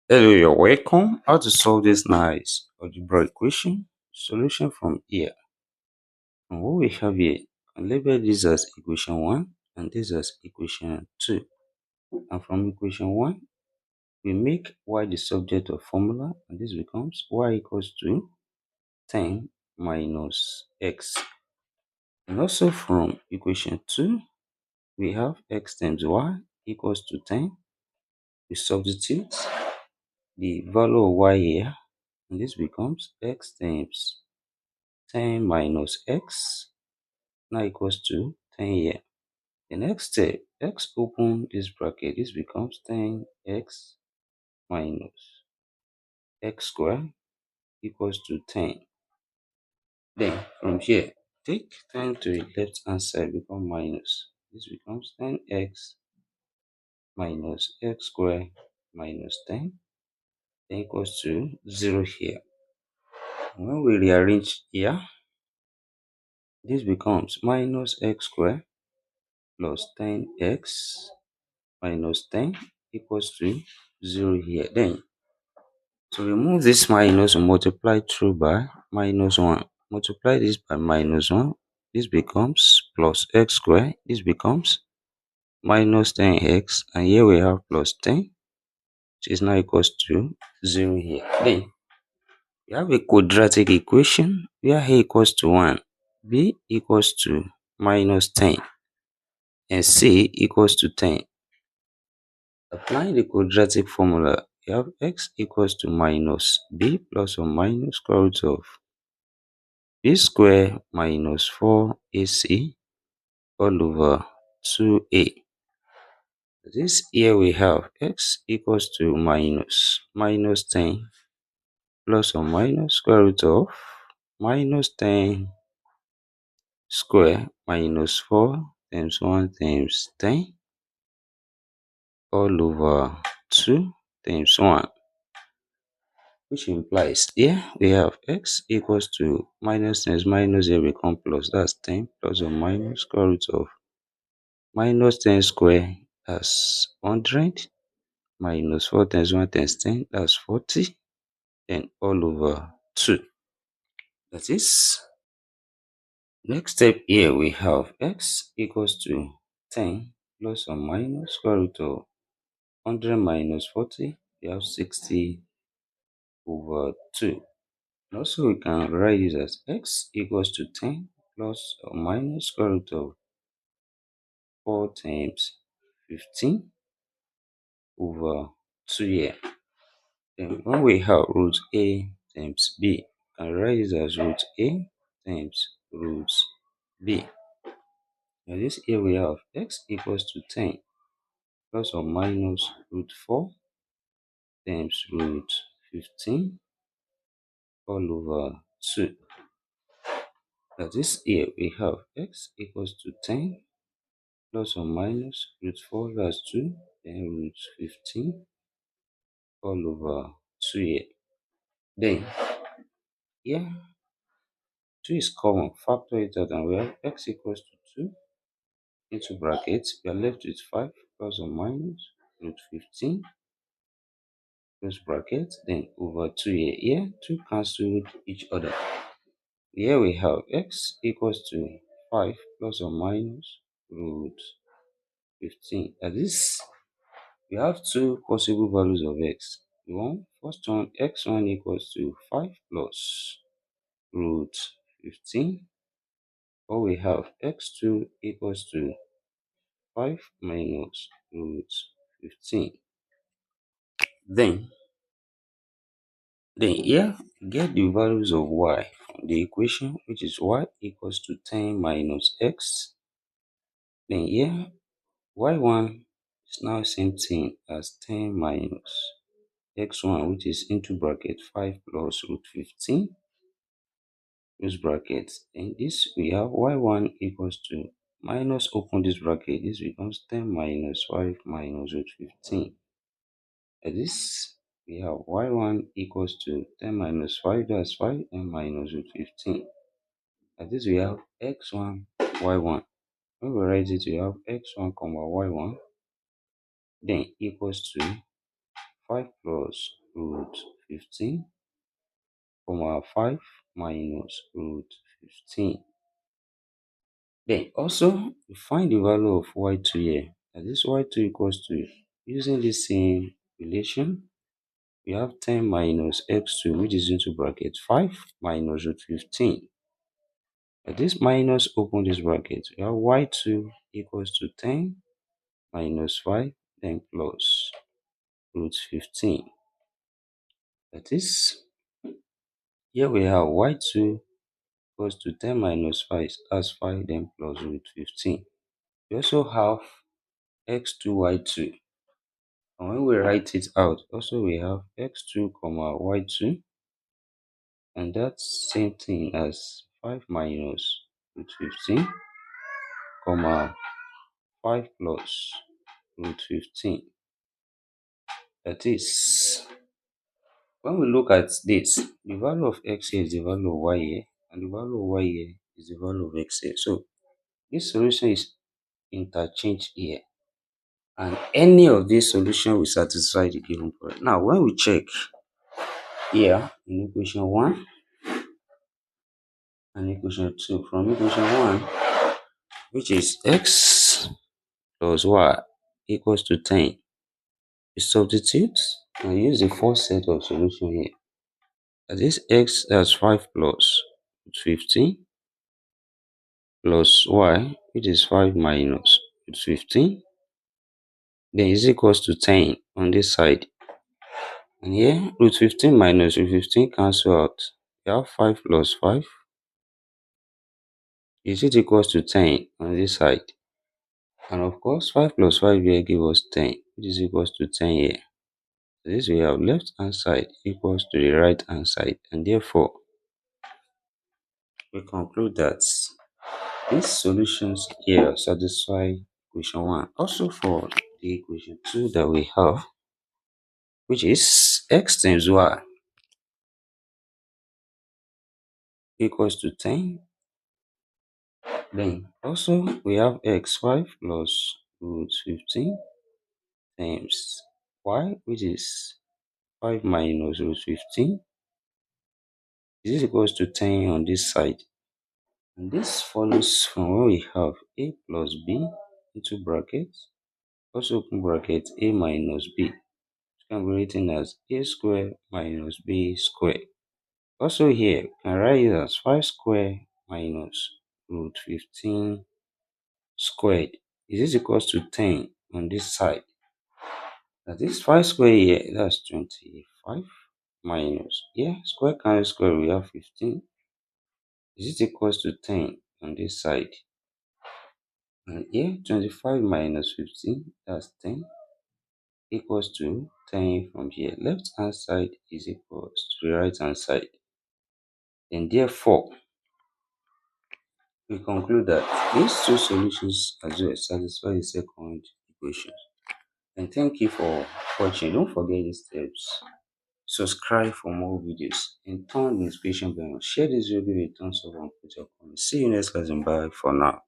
Hello, you're welcome. How to solve this nice algebra equation? Solution from here. And what we have here, can label this as equation 1 and this as equation 2. And from equation 1, we make y the subject of formula, and this becomes y equals to 10 minus x. And also from equation 2, we have x times y equals to 10. We substitute the value of y here, and this becomes x times 10 minus x now equals to 10 here. The next step, x open this bracket, this becomes 10x minus x squared equals to 10. Then from here, take 10 to the left hand side, become minus. This becomes 10x minus x squared minus 10 then equals to 0 here. When we rearrange here, this becomes minus x squared plus 10x minus 10 equals to 0 here. Then to remove this minus, multiply through by minus 1. Multiply this by minus 1. This becomes plus x squared. This becomes minus 10x. And here we have plus 10, which is now equals to 0 here. Then we have a quadratic equation where a equals to 1, b equals to minus 10, and c equals to 10. Applying the quadratic formula, you have x equals to minus b plus or minus square root of b square minus 4ac all over 2a. This here we have x equals to minus 10 plus or minus square root of minus 10 square minus 4 times 1 times 10 all over 2 times 1. Which implies here we have x equals to minus times minus here become plus, that's 10 plus or minus square root of minus 10 square, that's 100 minus 4 times 1 times 10, that's 40, then all over 2. That is, next step here we have x equals to 10 plus or minus square root of 100 minus 40, we have 60 over 2. Also, we can write this as x equals to 10 plus or minus square root of 4 times 15 over 2 here. Then when we have root a times b, we can write this as root a times root b. Now this here we have x equals to 10 plus or minus root 4 times root 15 all over 2. Now this here we have x equals to 10 plus or minus root 4, that's 2, then root 15 all over 2 here. Then here 2 is common, factor it out, and we have x equals to 2 into brackets. We are left with 5 plus or minus root 15 close bracket, then over 2 here. Here 2 cancel each other. Here we have x equals to 5 plus or minus root 15. That is, we have two possible values of x. First one, x1 equals to 5 plus root 15, or we have x2 equals to 5 minus root 15. Then here get the values of y from the equation, which is y equals to 10 minus x. Then here y1 is now same thing as 10 minus x1, which is into bracket 5 plus root 15 close bracket. And this we have y1 equals to minus, open this bracket, this becomes 10 minus 5 minus root 15. And this we have y1 equals to 10 minus 5, that's 5, and minus root 15. And this we have x1 y1. When we write it, we have x1 comma y1 then equals to 5 plus root 15, comma 5 minus root 15. Then also we find the value of y2 here. And this y2 equals to, using the same relation, we have 10 minus x2, which is into bracket 5 minus root 15. But this minus open this bracket, we have y2 equals to 10 minus 5, then plus root 15. That is, here we have y2 equals to 10 minus 5, that's 5, then plus root 15. We also have x2, y2. And when we write it out, also we have x2, comma y2, and that's same thing as 5 minus root 15, comma 5 plus root 15. That is, when we look at this, the value of x here is the value of y here, and the value of y here is the value of x here. So this solution is interchanged here, and any of these solutions will satisfy the given problem. Now, when we check here in equation 1 and equation 2, from equation 1, which is x plus y equals to 10, we substitute and use the first set of solution here. That is x, that's 5 plus 15 plus y, which is 5 minus 15, then is equals to 10 on this side. And here, root 15 minus root 15 cancel out. We have 5 plus 5 is it equals to 10 on this side. And of course, 5 plus 5 here give us 10, which is equals to 10 here. So this we have left hand side equals to the right hand side. And therefore, we conclude that these solutions here satisfy equation 1. Also for the equation 2 that we have, which is x times y equals to 10. Then also we have x 5 plus root 15 times y, which is 5 minus root 15. Is equals to 10 on this side. And this follows from what we have a plus b into brackets, also open bracket a minus b, which can be written as a squared minus b squared. Also here, we can write it as 5 squared minus root 15 squared. Is equals to 10 on this side. That is 5 squared here, that's 25 minus, here, square cancel square, we have 15. Is equals to 10 on this side. And here, 25 minus 15, that's 10, equals to 10 from here. Left hand side is equals to the right hand side. And therefore, we conclude that these two solutions as well satisfy the second equation. And thank you for watching. Don't forget these steps. Subscribe for more videos and turn the notification bell on. Share this video with a thumbs up and put your comments. See you next class and bye for now.